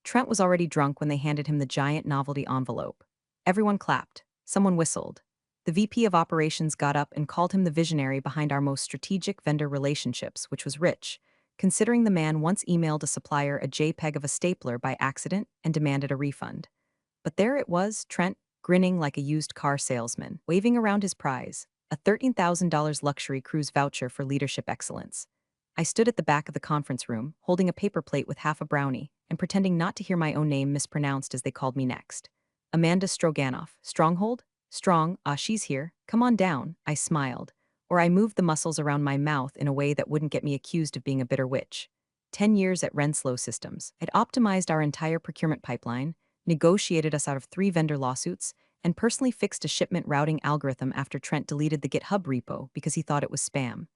Trent was already drunk when they handed him the giant novelty envelope. Everyone clapped. Someone whistled. The VP of Operations got up and called him the visionary behind our most strategic vendor relationships, which was rich, considering the man once emailed a supplier a JPEG of a stapler by accident and demanded a refund. But there it was, Trent, grinning like a used car salesman, waving around his prize, a $13,000 luxury cruise voucher for leadership excellence. I stood at the back of the conference room, holding a paper plate with half a brownie, and pretending not to hear my own name mispronounced as they called me next. Amanda Stroganoff. Stronghold? Strong, she's here. Come on down, I smiled. Or I moved the muscles around my mouth in a way that wouldn't get me accused of being a bitter witch. 10 years at Renslow Systems. I'd optimized our entire procurement pipeline, negotiated us out of 3 vendor lawsuits, and personally fixed a shipment routing algorithm after Trent deleted the GitHub repo because he thought it was spam.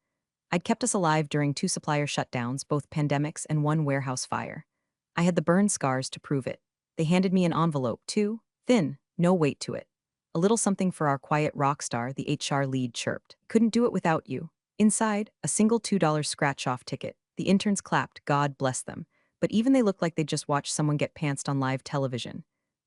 I'd kept us alive during 2 supplier shutdowns, both pandemics and 1 warehouse fire. I had the burn scars to prove it. They handed me an envelope, too, thin, no weight to it. A little something for our quiet rock star, the HR lead chirped. Couldn't do it without you. Inside, a single $2 scratch-off ticket. The interns clapped, God bless them. But even they looked like they'd just watched someone get pantsed on live television.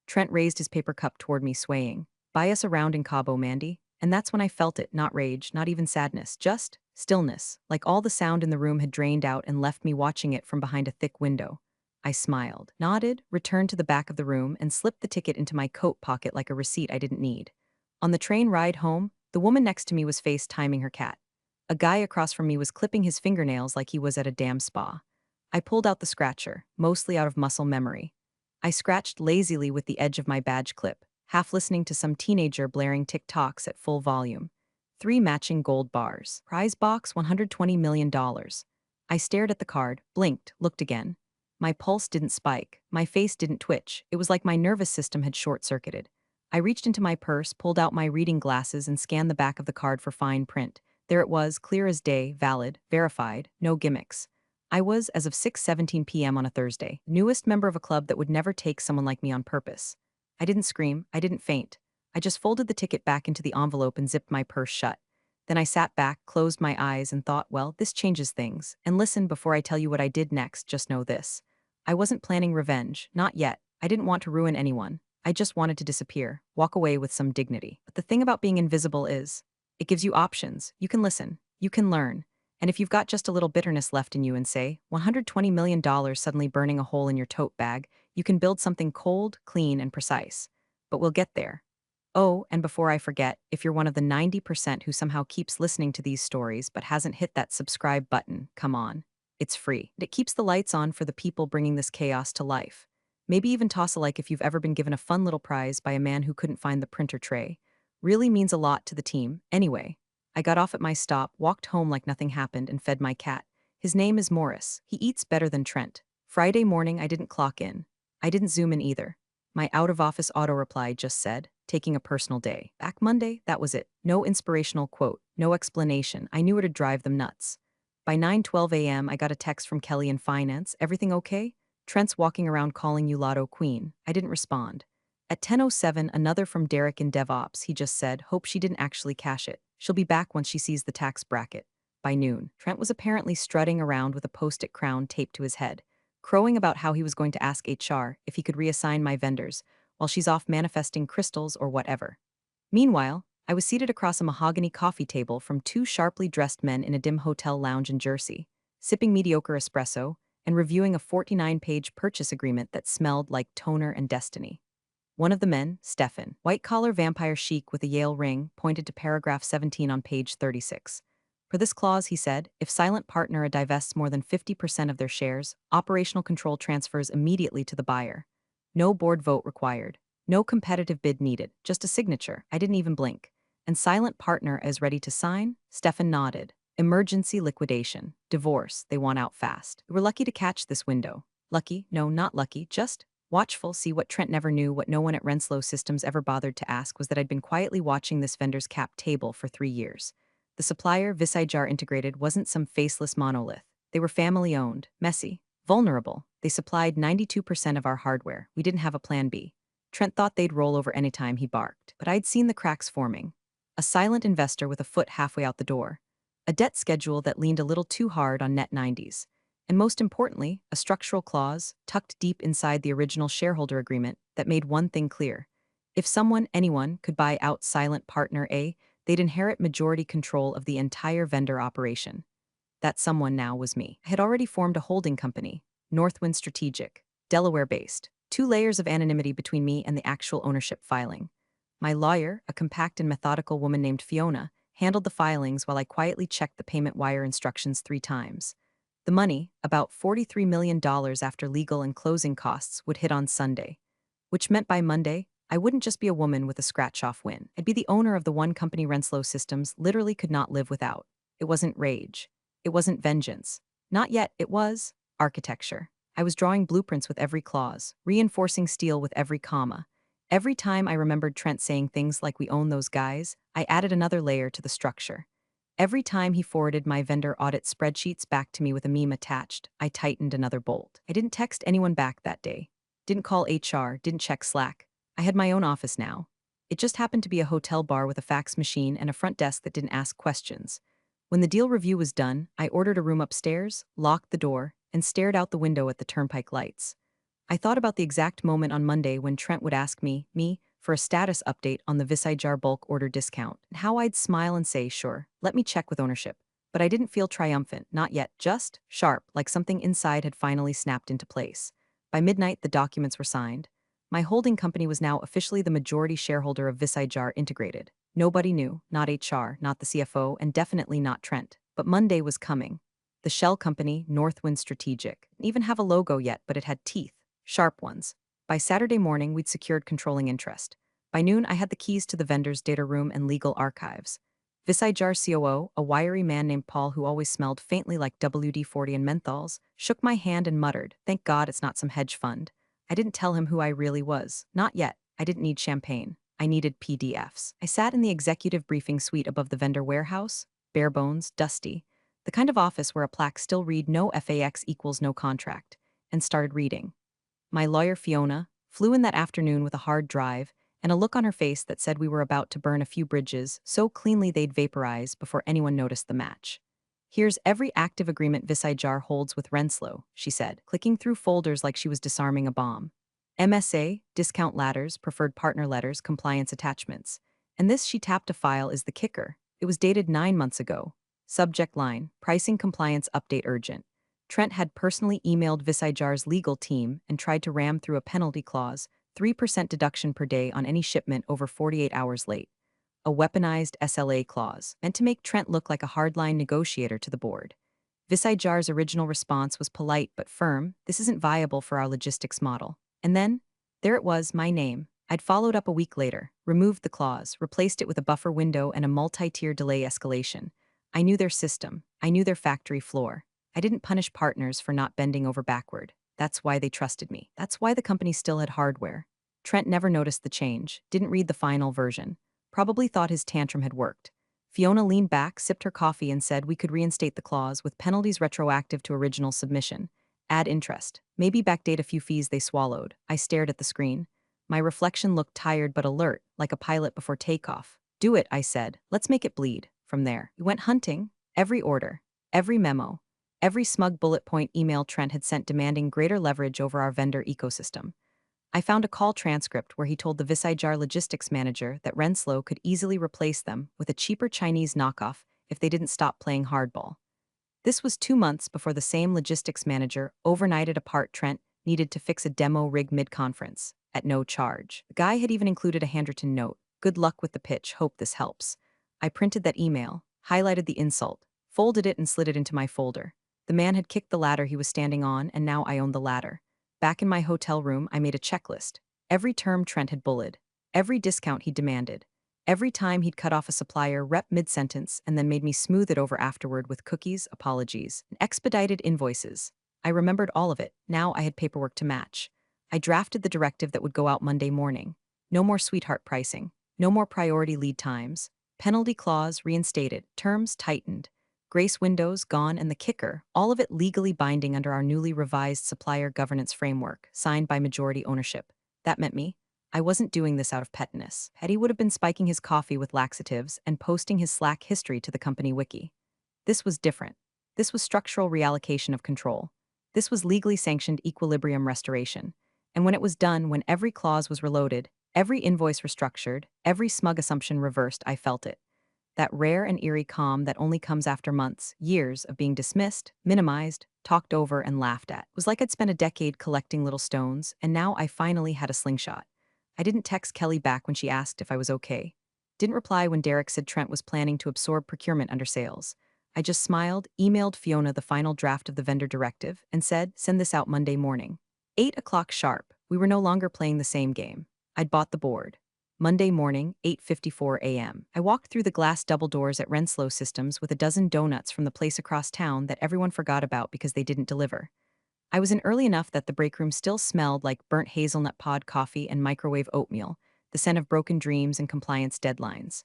Trent raised his paper cup toward me, swaying. Buy us around in Cabo, Mandy. And that's when I felt it, not rage, not even sadness, just stillness, like all the sound in the room had drained out and left me watching it from behind a thick window. I smiled, nodded, returned to the back of the room, and slipped the ticket into my coat pocket like a receipt I didn't need. On the train ride home, the woman next to me was FaceTiming her cat. A guy across from me was clipping his fingernails like he was at a damn spa. I pulled out the scratcher, mostly out of muscle memory. I scratched lazily with the edge of my badge clip, half listening to some teenager blaring TikToks at full volume. 3 matching gold bars. Prize box $120 million. I stared at the card, blinked, looked again. My pulse didn't spike, my face didn't twitch. It was like my nervous system had short-circuited. I reached into my purse, pulled out my reading glasses, and scanned the back of the card for fine print. There it was, clear as day, valid, verified, no gimmicks. I was, as of 6:17 p.m. on a Thursday, newest member of a club that would never take someone like me on purpose. I didn't scream, I didn't faint. I just folded the ticket back into the envelope and zipped my purse shut. Then I sat back, closed my eyes, and thought, well, this changes things. And listen, before I tell you what I did next, just know this. I wasn't planning revenge, not yet. I didn't want to ruin anyone. I just wanted to disappear, walk away with some dignity. But the thing about being invisible is, it gives you options. You can listen, you can learn. And if you've got just a little bitterness left in you and say, $120 million suddenly burning a hole in your tote bag, you can build something cold, clean, and precise. But we'll get there. Oh, and before I forget, if you're one of the 90% who somehow keeps listening to these stories but hasn't hit that subscribe button, come on. It's free. It keeps the lights on for the people bringing this chaos to life. Maybe even toss a like if you've ever been given a fun little prize by a man who couldn't find the printer tray. Really means a lot to the team. Anyway, I got off at my stop, walked home like nothing happened, and fed my cat. His name is Morris. He eats better than Trent. Friday morning, I didn't clock in. I didn't zoom in either. My out-of-office auto-reply just said, taking a personal day. Back Monday, that was it. No inspirational quote, no explanation. I knew it'd drive them nuts. By 9:12 a.m., I got a text from Kelly in finance. Everything okay? Trent's walking around calling you Lotto Queen. I didn't respond. At 10:07, another from Derek in DevOps. He just said, hope she didn't actually cash it. She'll be back once she sees the tax bracket. By noon, Trent was apparently strutting around with a post-it crown taped to his head, crowing about how he was going to ask HR if he could reassign my vendors, while she's off manifesting crystals or whatever. Meanwhile, I was seated across a mahogany coffee table from 2 sharply dressed men in a dim hotel lounge in Jersey, sipping mediocre espresso and reviewing a 49-page purchase agreement that smelled like toner and destiny. One of the men, Stefan, white-collar vampire chic with a Yale ring, pointed to paragraph 17 on page 36. For this clause, he said, if silent partner divests more than 50% of their shares, operational control transfers immediately to the buyer. No board vote required. No competitive bid needed, just a signature. I didn't even blink. And silent partner is ready to sign? Stefan nodded. Emergency liquidation. Divorce. They want out fast. We're lucky to catch this window. Lucky? No, not lucky. Just watchful. See, what Trent never knew, what no one at Renslow Systems ever bothered to ask, was that I'd been quietly watching this vendor's cap table for 3 years. The supplier, Visager Integrated, wasn't some faceless monolith. They were family-owned, messy, vulnerable. They supplied 92% of our hardware. We didn't have a plan B. Trent thought they'd roll over any time he barked, but I'd seen the cracks forming. A silent investor with a foot halfway out the door. A debt schedule that leaned a little too hard on net 90s. And most importantly, a structural clause tucked deep inside the original shareholder agreement that made one thing clear. If anyone, could buy out silent partner A, they'd inherit majority control of the entire vendor operation. That someone now was me. I had already formed a holding company, Northwind Strategic, Delaware-based, 2 layers of anonymity between me and the actual ownership filing. My lawyer, a compact and methodical woman named Fiona, handled the filings while I quietly checked the payment wire instructions 3 times. The money, about $43 million after legal and closing costs, would hit on Sunday. Which meant by Monday, I wouldn't just be a woman with a scratch-off win. I'd be the owner of the one company Renslow Systems literally could not live without. It wasn't rage. It wasn't vengeance. Not yet, it was architecture. I was drawing blueprints with every clause, reinforcing steel with every comma. Every time I remembered Trent saying things like "we own those guys," I added another layer to the structure. Every time he forwarded my vendor audit spreadsheets back to me with a meme attached, I tightened another bolt. I didn't text anyone back that day. Didn't call HR, didn't check Slack. I had my own office now. It just happened to be a hotel bar with a fax machine and a front desk that didn't ask questions. When the deal review was done, I ordered a room upstairs, locked the door, and stared out the window at the turnpike lights. I thought about the exact moment on Monday when Trent would ask me, for a status update on the Visager bulk order discount, and how I'd smile and say, sure, let me check with ownership. But I didn't feel triumphant, not yet, just sharp, like something inside had finally snapped into place. By midnight, the documents were signed. My holding company was now officially the majority shareholder of Visager Integrated. Nobody knew, not HR, not the CFO, and definitely not Trent. But Monday was coming. The shell company, Northwind Strategic, didn't even have a logo yet, but it had teeth, sharp ones. By Saturday morning, we'd secured controlling interest. By noon, I had the keys to the vendor's data room and legal archives. Visager COO, a wiry man named Paul who always smelled faintly like WD-40 and menthols, shook my hand and muttered, "Thank God it's not some hedge fund." I didn't tell him who I really was. Not yet. I didn't need champagne. I needed PDFs. I sat in the executive briefing suite above the vendor warehouse, bare bones, dusty, the kind of office where a plaque still read "No FAX equals no contract," and started reading. My lawyer Fiona flew in that afternoon with a hard drive and a look on her face that said we were about to burn a few bridges so cleanly they'd vaporize before anyone noticed the match. "Here's every active agreement Visager holds with Renslow," she said, clicking through folders like she was disarming a bomb. MSA, discount ladders, preferred partner letters, compliance attachments. And this, she tapped a file, is the kicker. It was dated 9 months ago. Subject line, pricing compliance update urgent. Trent had personally emailed Visager's legal team and tried to ram through a penalty clause, 3% deduction per day on any shipment over 48 hours late. A weaponized SLA clause, meant to make Trent look like a hardline negotiator to the board. Visager's original response was polite but firm: "This isn't viable for our logistics model." And then, there it was, my name. I'd followed up a week later, removed the clause, replaced it with a buffer window and a multi-tier delay escalation. I knew their system. I knew their factory floor. I didn't punish partners for not bending over backward. That's why they trusted me. That's why the company still had hardware. Trent never noticed the change, didn't read the final version. Probably thought his tantrum had worked. Fiona leaned back, sipped her coffee, and said we could reinstate the clause with penalties retroactive to original submission. Add interest. Maybe backdate a few fees they swallowed. I stared at the screen. My reflection looked tired but alert, like a pilot before takeoff. "Do it," I said. "Let's make it bleed." From there, we went hunting. Every order, every memo, every smug bullet point email Trent had sent demanding greater leverage over our vendor ecosystem. I found a call transcript where he told the Visager logistics manager that Renslow could easily replace them with a cheaper Chinese knockoff if they didn't stop playing hardball. This was 2 months before the same logistics manager overnighted a part Trent needed to fix a demo rig mid-conference, at no charge. The guy had even included a handwritten note: "Good luck with the pitch, hope this helps." I printed that email, highlighted the insult, folded it and slid it into my folder. The man had kicked the ladder he was standing on, and now I owned the ladder. Back in my hotel room, I made a checklist. Every term Trent had bullied, every discount he demanded, every time he'd cut off a supplier rep mid-sentence and then made me smooth it over afterward with cookies, apologies, and expedited invoices. I remembered all of it. Now I had paperwork to match. I drafted the directive that would go out Monday morning. No more sweetheart pricing. No more priority lead times. Penalty clause reinstated. Terms tightened. Grace windows gone, and the kicker, all of it legally binding under our newly revised supplier governance framework, signed by majority ownership. That meant me. I wasn't doing this out of pettiness. Petty would have been spiking his coffee with laxatives and posting his Slack history to the company wiki. This was different. This was structural reallocation of control. This was legally sanctioned equilibrium restoration. And when it was done, when every clause was reloaded, every invoice restructured, every smug assumption reversed, I felt it. That rare and eerie calm that only comes after months, years of being dismissed, minimized, talked over, and laughed at. It was like I'd spent a decade collecting little stones, and now I finally had a slingshot. I didn't text Kelly back when she asked if I was okay. Didn't reply when Derek said Trent was planning to absorb procurement under sales. I just smiled, emailed Fiona the final draft of the vendor directive, and said, send this out Monday morning. 8 o'clock sharp. We were no longer playing the same game. I'd bought the board. Monday morning, 8:54 a.m. I walked through the glass double doors at Renslow Systems with a dozen donuts from the place across town that everyone forgot about because they didn't deliver. I was in early enough that the break room still smelled like burnt hazelnut pod coffee and microwave oatmeal, the scent of broken dreams and compliance deadlines.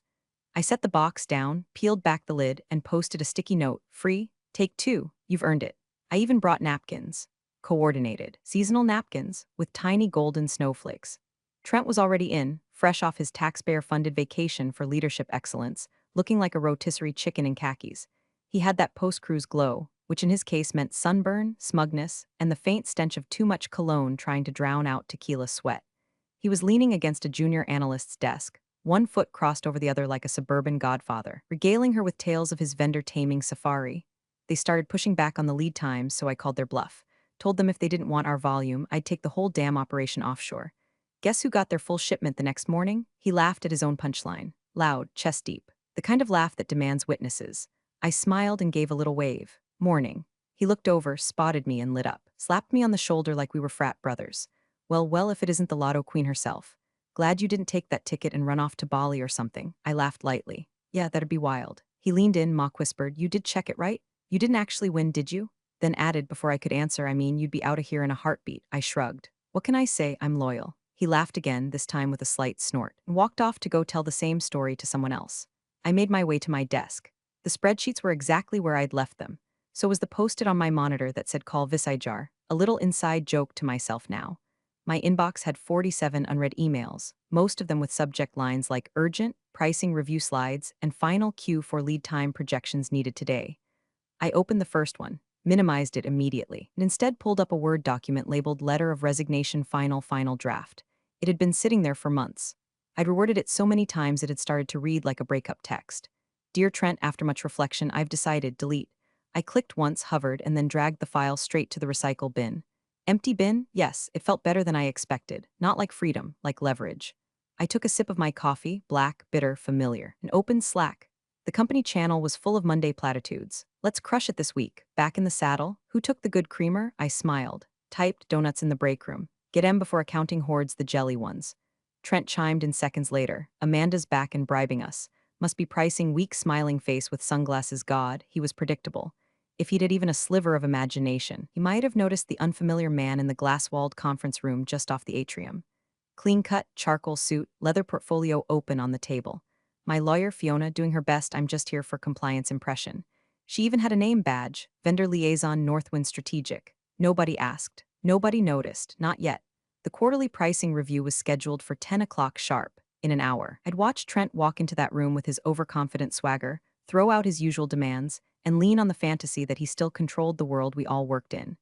I set the box down, peeled back the lid, and posted a sticky note, free, take 2, you've earned it. I even brought napkins. Coordinated, seasonal napkins, with tiny golden snowflakes. Trent was already in, fresh off his taxpayer-funded vacation for leadership excellence, looking like a rotisserie chicken in khakis. He had that post-cruise glow, which in his case meant sunburn, smugness, and the faint stench of too much cologne trying to drown out tequila sweat. He was leaning against a junior analyst's desk, one foot crossed over the other like a suburban godfather, regaling her with tales of his vendor taming safari. They started pushing back on the lead times, so I called their bluff. Told them if they didn't want our volume, I'd take the whole damn operation offshore. Guess who got their full shipment the next morning? He laughed at his own punchline. Loud, chest deep. The kind of laugh that demands witnesses. I smiled and gave a little wave. Morning. He looked over, spotted me, and lit up. Slapped me on the shoulder like we were frat brothers. Well, if it isn't the lotto queen herself. Glad you didn't take that ticket and run off to Bali or something. I laughed lightly. Yeah, that'd be wild. He leaned in, mock whispered, you did check it, right? You didn't actually win, did you? Then added before I could answer, I mean, you'd be out of here in a heartbeat. I shrugged. What can I say? I'm loyal. He laughed again, this time with a slight snort, and walked off to go tell the same story to someone else. I made my way to my desk. The spreadsheets were exactly where I'd left them. So was the post-it on my monitor that said call Visaijar, a little inside joke to myself now. My inbox had 47 unread emails, most of them with subject lines like urgent, pricing review slides, and final queue for lead time projections needed today. I opened the first one, minimized it immediately, and instead pulled up a Word document labeled Letter of Resignation Final Draft. It had been sitting there for months. I'd reworded it so many times it had started to read like a breakup text. Dear Trent, after much reflection, I've decided, delete. I clicked once, hovered, and then dragged the file straight to the recycle bin. Empty bin? Yes, it felt better than I expected. Not like freedom, like leverage. I took a sip of my coffee, black, bitter, familiar, and opened Slack. The company channel was full of Monday platitudes. Let's crush it this week. Back in the saddle. Who took the good creamer? I smiled. Typed donuts in the break room. Get 'em before accounting hoards the jelly ones. Trent chimed in seconds later. Amanda's back and bribing us. Must be pricing weak smiling face with sunglasses god. He was predictable. If he'd had even a sliver of imagination, he might have noticed the unfamiliar man in the glass-walled conference room just off the atrium. Clean-cut, charcoal suit, leather portfolio open on the table. My lawyer, Fiona, doing her best I'm just here for compliance impression. She even had a name badge, Vendor Liaison Northwind Strategic. Nobody asked. Nobody noticed. Not yet. The quarterly pricing review was scheduled for 10 o'clock sharp, in an hour. I'd watched Trent walk into that room with his overconfident swagger, throw out his usual demands, and lean on the fantasy that he still controlled the world we all worked in.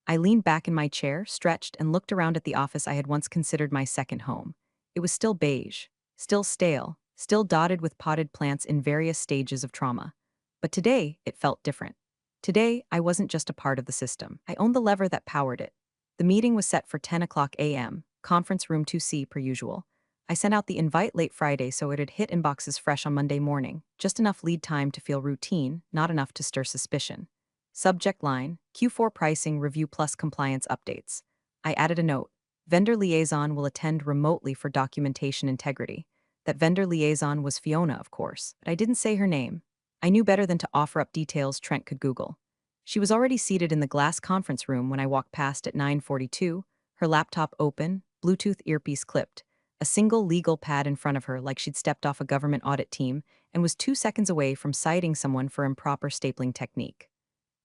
I leaned back in my chair, stretched, and looked around at the office I had once considered my second home. It was still beige, still stale, still dotted with potted plants in various stages of trauma. But today, it felt different. Today, I wasn't just a part of the system. I owned the lever that powered it. The meeting was set for 10 o'clock a.m., conference room 2C per usual. I sent out the invite late Friday so it'd hit inboxes fresh on Monday morning, just enough lead time to feel routine, not enough to stir suspicion. Subject line, Q4 pricing review plus compliance updates. I added a note. Vendor liaison will attend remotely for documentation integrity. That vendor liaison was Fiona, of course, but I didn't say her name. I knew better than to offer up details Trent could Google. She was already seated in the glass conference room when I walked past at 9:42, her laptop open, Bluetooth earpiece clipped, a single legal pad in front of her like she'd stepped off a government audit team and was 2 seconds away from citing someone for improper stapling technique.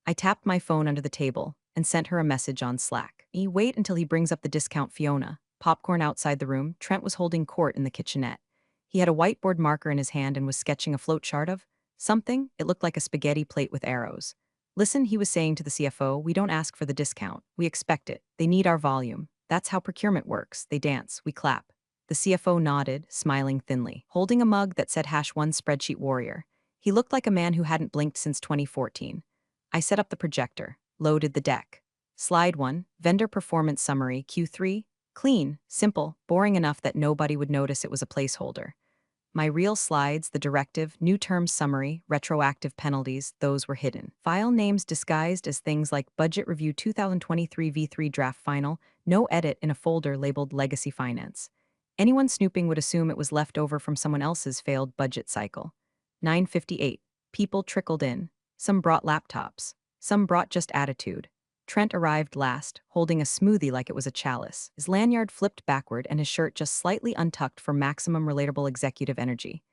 I tapped my phone under the table and sent her a message on Slack. Wait until he brings up the discount, Fiona. Popcorn outside the room. Trent was holding court in the kitchenette. He had a whiteboard marker in his hand and was sketching a flowchart of something. It looked like a spaghetti plate with arrows. Listen, he was saying to the CFO, we don't ask for the discount. We expect it. They need our volume. That's how procurement works. They dance. We clap. The CFO nodded, smiling thinly, holding a mug that said #1 spreadsheet warrior. He looked like a man who hadn't blinked since 2014. I set up the projector, loaded the deck. Slide 1, Vendor Performance Summary, Q3. Clean, simple, boring enough that nobody would notice it was a placeholder. My real slides, the directive, new terms summary, retroactive penalties, those were hidden. File names disguised as things like Budget Review 2023 V3 Draft Final, no edit in a folder labeled Legacy Finance. Anyone snooping would assume it was left over from someone else's failed budget cycle. 9:58. People trickled in. Some brought laptops. Some brought just attitude. Trent arrived last, holding a smoothie like it was a chalice. His lanyard flipped backward and his shirt just slightly untucked for maximum relatable executive energy.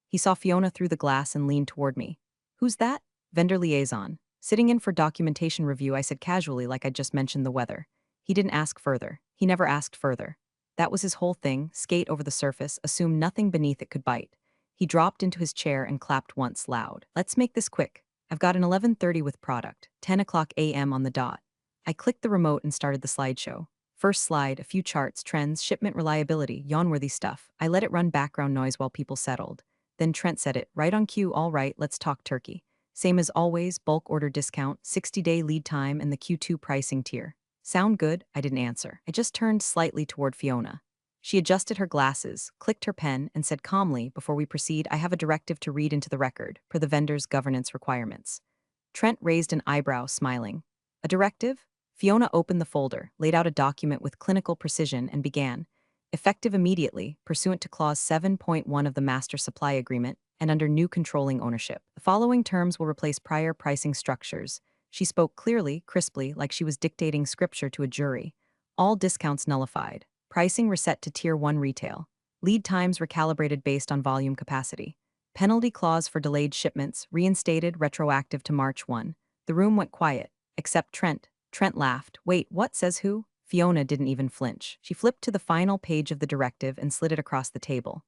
He saw Fiona through the glass and leaned toward me. Who's that? Vendor liaison. Sitting in for documentation review, I said casually like I'd just mentioned the weather. He didn't ask further. He never asked further. That was his whole thing, skate over the surface, assume nothing beneath it could bite. He dropped into his chair and clapped once loud. Let's make this quick. I've got an 11:30 with product, 10 o'clock a.m. on the dot. I clicked the remote and started the slideshow. First slide, a few charts, trends, shipment reliability, yawn-worthy stuff. I let it run background noise while people settled. Then Trent said it, right on cue, all right, let's talk turkey. Same as always, bulk order discount, 60-day lead time, and the Q2 pricing tier. Sound good? I didn't answer. I just turned slightly toward Fiona. She adjusted her glasses, clicked her pen, and said calmly, before we proceed, I have a directive to read into the record, per the vendor's governance requirements. Trent raised an eyebrow, smiling. A directive? Fiona opened the folder, laid out a document with clinical precision, and began. Effective immediately, pursuant to Clause 7.1 of the Master Supply Agreement, and under new controlling ownership. The following terms will replace prior pricing structures. She spoke clearly, crisply, like she was dictating scripture to a jury. All discounts nullified. Pricing reset to Tier 1 retail. Lead times recalibrated based on volume capacity. Penalty clause for delayed shipments, reinstated retroactive to March 1. The room went quiet, except Trent. Trent laughed. Wait, what says who? Fiona didn't even flinch. She flipped to the final page of the directive and slid it across the table.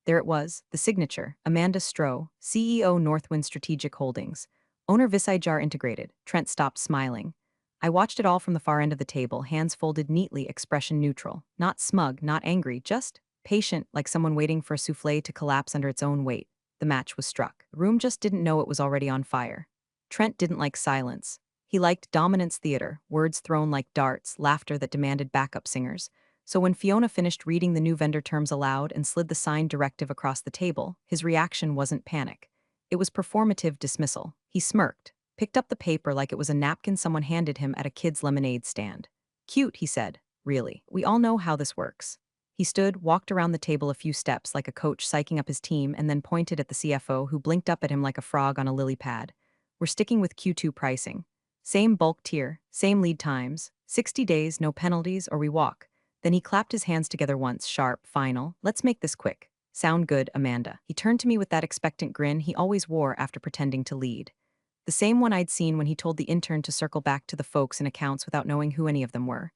There it was, the signature, Amanda Stroh, CEO Northwind Strategic Holdings. Owner Visager Integrated. Trent stopped smiling. I watched it all from the far end of the table, hands folded neatly, expression neutral. Not smug, not angry, just patient, like someone waiting for a souffle to collapse under its own weight. The match was struck. The room just didn't know it was already on fire. Trent didn't like silence. He liked dominance theater, words thrown like darts, laughter that demanded backup singers. So when Fiona finished reading the new vendor terms aloud and slid the signed directive across the table, his reaction wasn't panic. It was performative dismissal. He smirked, picked up the paper like it was a napkin someone handed him at a kid's lemonade stand. Cute, he said. Really. We all know how this works. He stood, walked around the table a few steps like a coach psyching up his team, and then pointed at the CFO, who blinked up at him like a frog on a lily pad. We're sticking with Q2 pricing. Same bulk tier, same lead times, 60 days, no penalties, or we walk. Then he clapped his hands together once, sharp, final. Let's make this quick. Sound good, Amanda. He turned to me with that expectant grin he always wore after pretending to lead. The same one I'd seen when he told the intern to circle back to the folks in accounts without knowing who any of them were.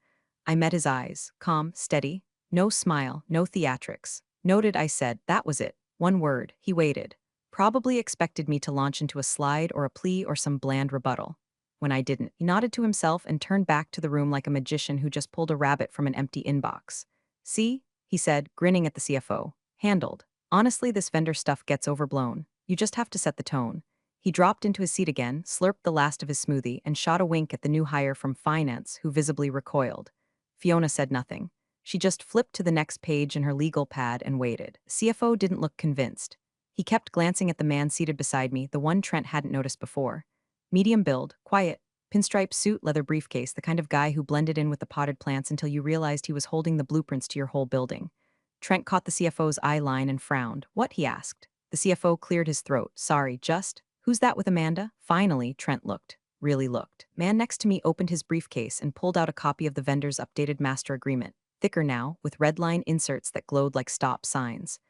I met his eyes, calm, steady, no smile, no theatrics. Noted, I said, that was it. One word. He waited. Probably expected me to launch into a slide or a plea or some bland rebuttal. When I didn't, he nodded to himself and turned back to the room like a magician who just pulled a rabbit from an empty inbox. See? He said, grinning at the CFO. Handled. Honestly, this vendor stuff gets overblown. You just have to set the tone. He dropped into his seat again, slurped the last of his smoothie, and shot a wink at the new hire from finance, who visibly recoiled. Fiona said nothing. She just flipped to the next page in her legal pad and waited. The CFO didn't look convinced. He kept glancing at the man seated beside me, the one Trent hadn't noticed before. Medium build, quiet, pinstripe suit, leather briefcase, the kind of guy who blended in with the potted plants until you realized he was holding the blueprints to your whole building. Trent caught the CFO's eye line and frowned. What? He asked. The CFO cleared his throat. Sorry, just. Who's that with Amanda? Finally, Trent looked. Really looked. Man next to me opened his briefcase and pulled out a copy of the vendor's updated master agreement. Thicker now, with red line inserts that glowed like stop signs.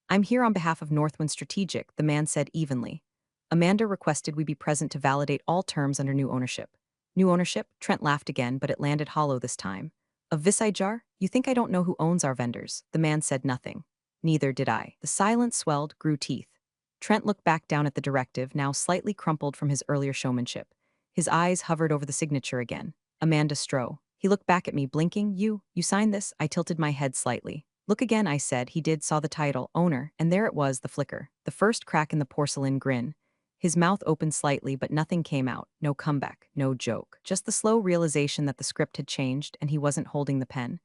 I'm here on behalf of Northwind Strategic, the man said evenly. Amanda requested we be present to validate all terms under new ownership. New ownership? Trent laughed again, but it landed hollow this time. Of Visager? You think I don't know who owns our vendors? The man said nothing. Neither did I. The silence swelled, grew teeth. Trent looked back down at the directive, now slightly crumpled from his earlier showmanship. His eyes hovered over the signature again. Amanda Stroh. He looked back at me, blinking. You signed this? I tilted my head slightly. Look again, I said. He did, saw the title, owner, and there it was, the flicker. The first crack in the porcelain grin. His mouth opened slightly, but nothing came out. No comeback, no joke. Just the slow realization that the script had changed and he wasn't holding the pen.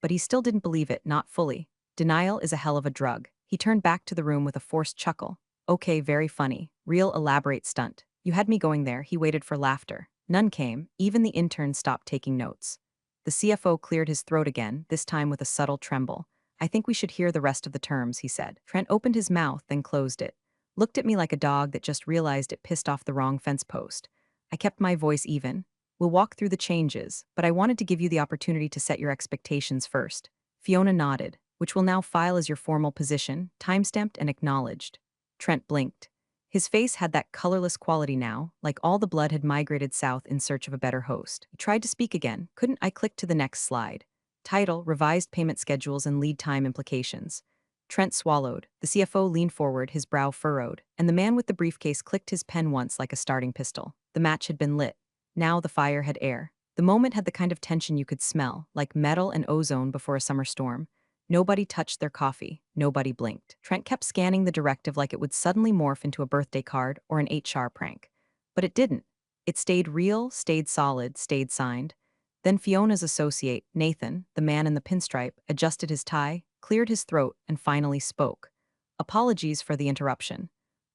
But he still didn't believe it, not fully. Denial is a hell of a drug. He turned back to the room with a forced chuckle. Okay, very funny. Real elaborate stunt. You had me going there. He waited for laughter. None came. Even the intern stopped taking notes. The CFO cleared his throat again, this time with a subtle tremble. I think we should hear the rest of the terms, he said. Trent opened his mouth, then closed it. Looked at me like a dog that just realized it pissed off the wrong fence post. I kept my voice even. We'll walk through the changes, but I wanted to give you the opportunity to set your expectations first. Fiona nodded, which will now file as your formal position, timestamped and acknowledged. Trent blinked. His face had that colorless quality now, like all the blood had migrated south in search of a better host. He tried to speak again. Couldn't. I clicked to the next slide. Title, Revised Payment Schedules and Lead Time Implications. Trent swallowed. The CFO leaned forward, his brow furrowed, and the man with the briefcase clicked his pen once like a starting pistol. The match had been lit. Now the fire had air. The moment had the kind of tension you could smell, like metal and ozone before a summer storm. Nobody touched their coffee. Nobody blinked. Trent kept scanning the directive like it would suddenly morph into a birthday card or an HR prank. But it didn't. It stayed real, stayed solid, stayed signed. Then Fiona's associate, Nathan, the man in the pinstripe, adjusted his tie, cleared his throat, and finally spoke. Apologies for the interruption.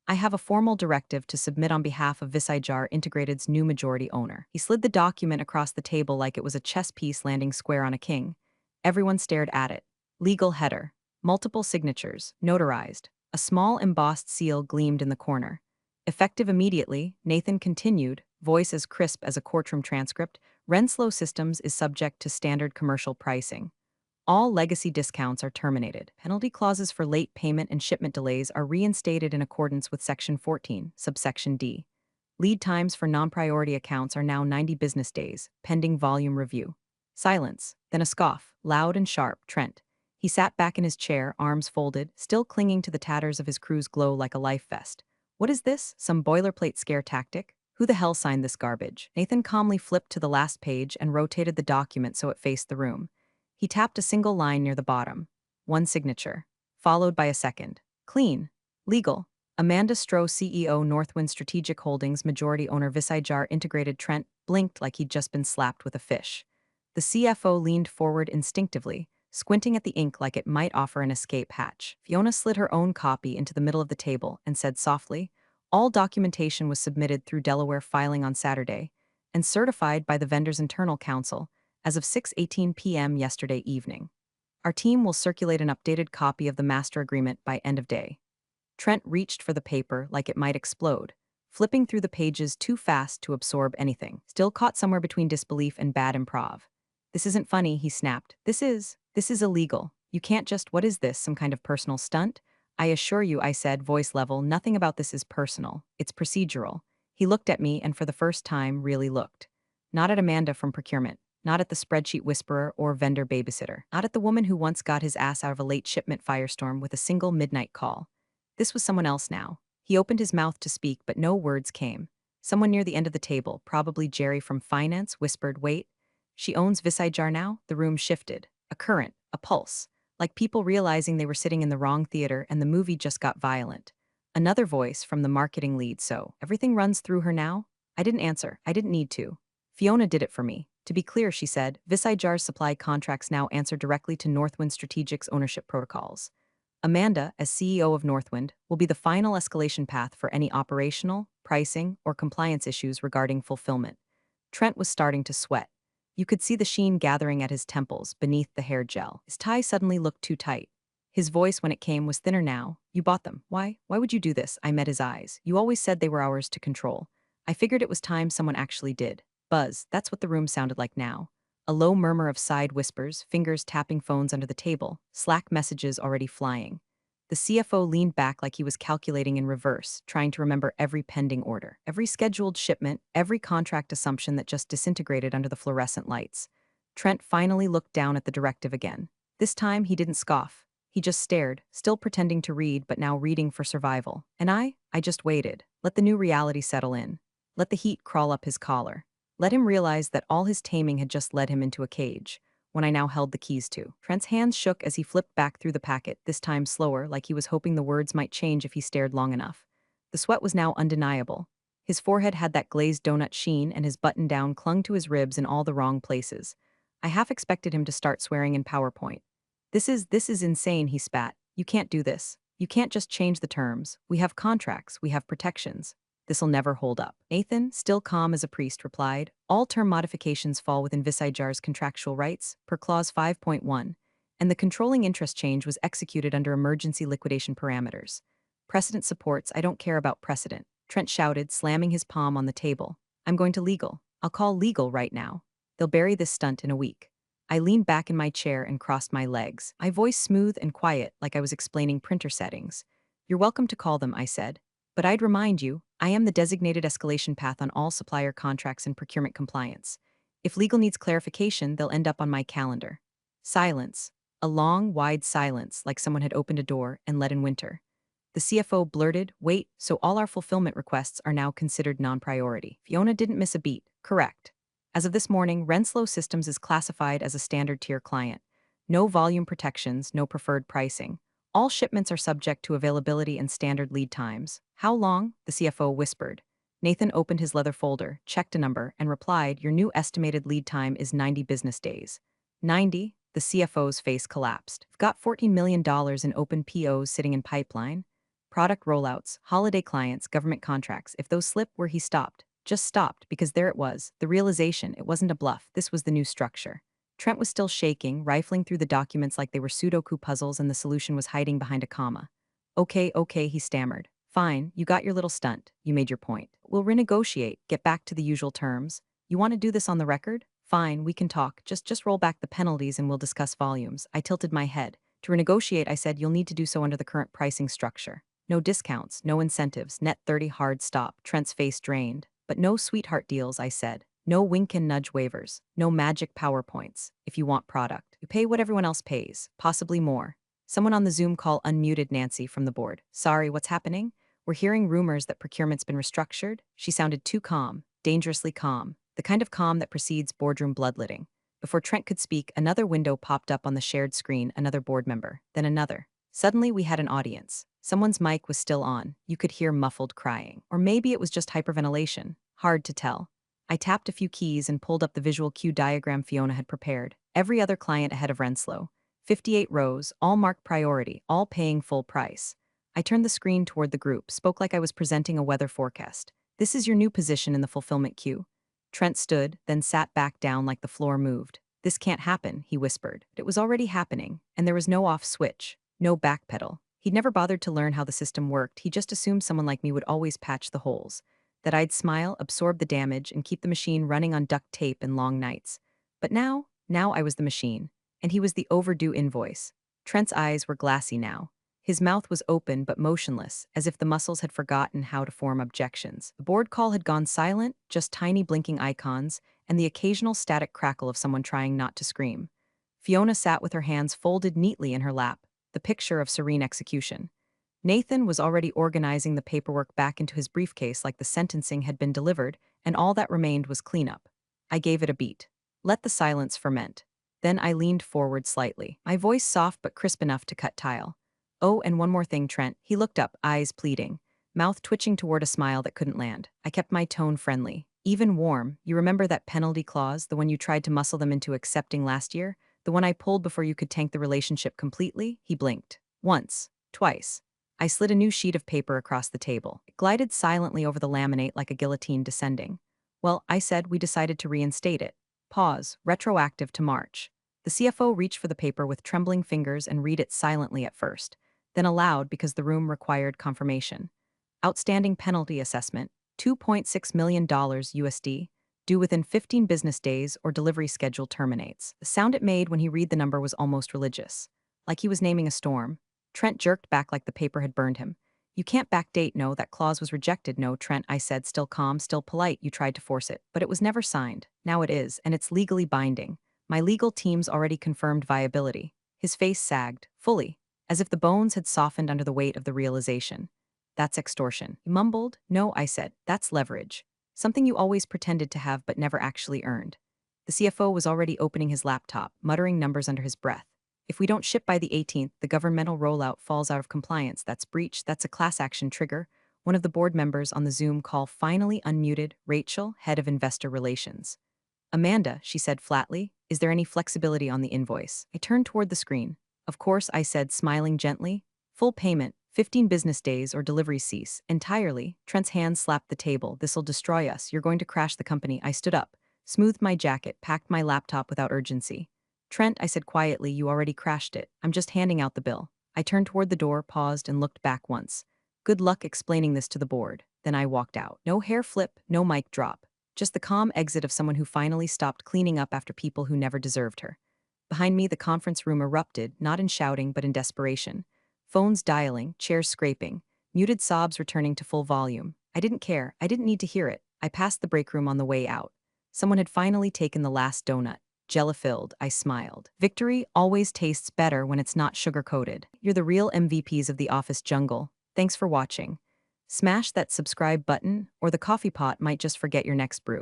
I have a formal directive to submit on behalf of Visajar Integrated's new majority owner. He slid the document across the table like it was a chess piece landing square on a king. Everyone stared at it. Legal header. Multiple signatures. Notarized. A small embossed seal gleamed in the corner. Effective immediately, Nathan continued, voice as crisp as a courtroom transcript. Renslow Systems is subject to standard commercial pricing. All legacy discounts are terminated. Penalty clauses for late payment and shipment delays are reinstated in accordance with Section 14, subsection D. Lead times for non-priority accounts are now 90 business days, pending volume review. Silence, then a scoff, loud and sharp. Trent. He sat back in his chair, arms folded, still clinging to the tatters of his crew's glow like a life vest. What is this? Some boilerplate scare tactic? Who the hell signed this garbage? Nathan calmly flipped to the last page and rotated the document so it faced the room. He tapped a single line near the bottom. One signature. Followed by a second. Clean. Legal. Amanda Stroh, CEO, Northwind Strategic Holdings, majority owner, Visajar Integrated. Trent blinked like he'd just been slapped with a fish. The CFO leaned forward instinctively, squinting at the ink like it might offer an escape hatch. Fiona slid her own copy into the middle of the table and said softly, all documentation was submitted through Delaware filing on Saturday and certified by the vendor's internal counsel as of 6:18 p.m. yesterday evening. Our team will circulate an updated copy of the master agreement by end of day. Trent reached for the paper like it might explode, flipping through the pages too fast to absorb anything, still caught somewhere between disbelief and bad improv. This isn't funny, he snapped. This is illegal. You can't just, what is this, some kind of personal stunt? I assure you, I said, voice level, nothing about this is personal. It's procedural. He looked at me and for the first time really looked. Not at Amanda from procurement. Not at the spreadsheet whisperer or vendor babysitter. Not at the woman who once got his ass out of a late shipment firestorm with a single midnight call. This was someone else now. He opened his mouth to speak, but no words came. Someone near the end of the table, probably Jerry from finance, whispered, wait. She owns Visajar now? The room shifted. A current, a pulse. Like people realizing they were sitting in the wrong theater and the movie just got violent. Another voice from the marketing lead, so everything runs through her now? I didn't answer. I didn't need to. Fiona did it for me. To be clear, she said, Visajar's supply contracts now answer directly to Northwind Strategic's ownership protocols. Amanda, as CEO of Northwind, will be the final escalation path for any operational, pricing, or compliance issues regarding fulfillment. Trent was starting to sweat. You could see the sheen gathering at his temples beneath the hair gel. His tie suddenly looked too tight. His voice, when it came, was thinner now. You bought them. Why? Why would you do this? I met his eyes. You always said they were ours to control. I figured it was time someone actually did. Buzz, that's what the room sounded like now. A low murmur of side whispers, fingers tapping phones under the table, Slack messages already flying. The CFO leaned back like he was calculating in reverse, trying to remember every pending order, every scheduled shipment, every contract assumption that just disintegrated under the fluorescent lights. Trent finally looked down at the directive again. This time, he didn't scoff. He just stared, still pretending to read but now reading for survival. And I just waited. Let the new reality settle in. Let the heat crawl up his collar. Let him realize that all his taming had just led him into a cage, when I now held the keys to. Trent's hands shook as he flipped back through the packet, this time slower, like he was hoping the words might change if he stared long enough. The sweat was now undeniable. His forehead had that glazed donut sheen, and his button-down clung to his ribs in all the wrong places. I half expected him to start swearing in PowerPoint. This is insane, he spat. You can't do this. You can't just change the terms. We have contracts, we have protections. This'll never hold up. Nathan, still calm as a priest, replied, all term modifications fall within Visager's contractual rights, per clause 5.1, and the controlling interest change was executed under emergency liquidation parameters. Precedent supports, I don't care about precedent, Trent shouted, slamming his palm on the table. I'm going to legal. I'll call legal right now. They'll bury this stunt in a week. I leaned back in my chair and crossed my legs, my voice smooth and quiet like I was explaining printer settings. You're welcome to call them, I said. But I'd remind you, I am the designated escalation path on all supplier contracts and procurement compliance. If legal needs clarification, they'll end up on my calendar. Silence. A long, wide silence, like someone had opened a door and let in winter. The CFO blurted, wait, so all our fulfillment requests are now considered non-priority. Fiona didn't miss a beat. Correct. As of this morning, Renslow Systems is classified as a standard tier client. No volume protections, no preferred pricing. All shipments are subject to availability and standard lead times. How long? The CFO whispered. Nathan opened his leather folder, checked a number, and replied, your new estimated lead time is 90 business days. 90? The CFO's face collapsed. I've got $14 million in open POs sitting in pipeline. Product rollouts, holiday clients, government contracts. If those slip, where he stopped. Just stopped, because there it was, the realization it wasn't a bluff, this was the new structure. Trent was still shaking, rifling through the documents like they were Sudoku puzzles and the solution was hiding behind a comma. Okay, he stammered. Fine, you got your little stunt, you made your point. We'll renegotiate, get back to the usual terms. You want to do this on the record? Fine, we can talk, just roll back the penalties and we'll discuss volumes. I tilted my head. To renegotiate, I said, you'll need to do so under the current pricing structure. No discounts, no incentives, net 30 hard stop. Trent's face drained. But no sweetheart deals, I said. No wink and nudge waivers. No magic PowerPoints. If you want product, you pay what everyone else pays, possibly more. Someone on the Zoom call unmuted Nancy from the board. Sorry, what's happening? We're hearing rumors that procurement's been restructured. She sounded too calm, dangerously calm, the kind of calm that precedes boardroom bloodletting. Before Trent could speak, another window popped up on the shared screen, another board member, then another. Suddenly, we had an audience. Someone's mic was still on. You could hear muffled crying. Or maybe it was just hyperventilation. Hard to tell. I tapped a few keys and pulled up the visual cue diagram Fiona had prepared. Every other client ahead of Renslow. 58 rows, all marked priority, all paying full price. I turned the screen toward the group, spoke like I was presenting a weather forecast. This is your new position in the fulfillment queue. Trent stood, then sat back down like the floor moved. This can't happen, he whispered. It was already happening, and there was no off switch. No backpedal. He'd never bothered to learn how the system worked, he just assumed someone like me would always patch the holes. That I'd smile, absorb the damage, and keep the machine running on duct tape and long nights. But now I was the machine. And he was the overdue invoice. Trent's eyes were glassy now. His mouth was open but motionless, as if the muscles had forgotten how to form objections. The board call had gone silent, just tiny blinking icons, and the occasional static crackle of someone trying not to scream. Fiona sat with her hands folded neatly in her lap, the picture of serene execution. Nathan was already organizing the paperwork back into his briefcase like the sentencing had been delivered, and all that remained was cleanup. I gave it a beat. Let the silence ferment. Then I leaned forward slightly, my voice soft but crisp enough to cut tile. Oh, and one more thing, Trent. He looked up, eyes pleading, mouth twitching toward a smile that couldn't land. I kept my tone friendly, even warm. You remember that penalty clause, the one you tried to muscle them into accepting last year? The one I pulled before you could tank the relationship completely? He blinked. Once. Twice. I slid a new sheet of paper across the table. It glided silently over the laminate like a guillotine descending. Well, I said we decided to reinstate it. Pause. Retroactive to March. The CFO reached for the paper with trembling fingers and read it silently at first, then aloud because the room required confirmation. Outstanding penalty assessment, $2.6 million USD, due within 15 business days or delivery schedule terminates. The sound it made when he read the number was almost religious, like he was naming a storm. Trent jerked back like the paper had burned him. You can't backdate, no, that clause was rejected, no, Trent, I said, still calm, still polite. You tried to force it, but it was never signed. Now it is, and it's legally binding. My legal team's already confirmed viability. His face sagged, fully, as if the bones had softened under the weight of the realization. That's extortion. He mumbled. No, I said, that's leverage. Something you always pretended to have but never actually earned. The CFO was already opening his laptop, muttering numbers under his breath. If we don't ship by the 18th, the governmental rollout falls out of compliance. That's breach, that's a class action trigger. One of the board members on the Zoom call finally unmuted Rachel, head of investor relations. Amanda, she said flatly, is there any flexibility on the invoice? I turned toward the screen. Of course, I said, smiling gently. Full payment, 15 business days or delivery cease. Entirely. Trent's hand slapped the table. This'll destroy us. You're going to crash the company. I stood up, smoothed my jacket, packed my laptop without urgency. Trent, I said quietly, you already crashed it. I'm just handing out the bill. I turned toward the door, paused, and looked back once. Good luck explaining this to the board. Then I walked out. No hair flip, no mic drop. Just the calm exit of someone who finally stopped cleaning up after people who never deserved her. Behind me, the conference room erupted, not in shouting but in desperation. Phones dialing, chairs scraping, muted sobs returning to full volume. I didn't care. I didn't need to hear it. I passed the break room on the way out. Someone had finally taken the last donut. Jello-filled, I smiled. Victory always tastes better when it's not sugar-coated. You're the real MVPs of the office jungle. Thanks for watching. Smash that subscribe button, or the coffee pot might just forget your next brew.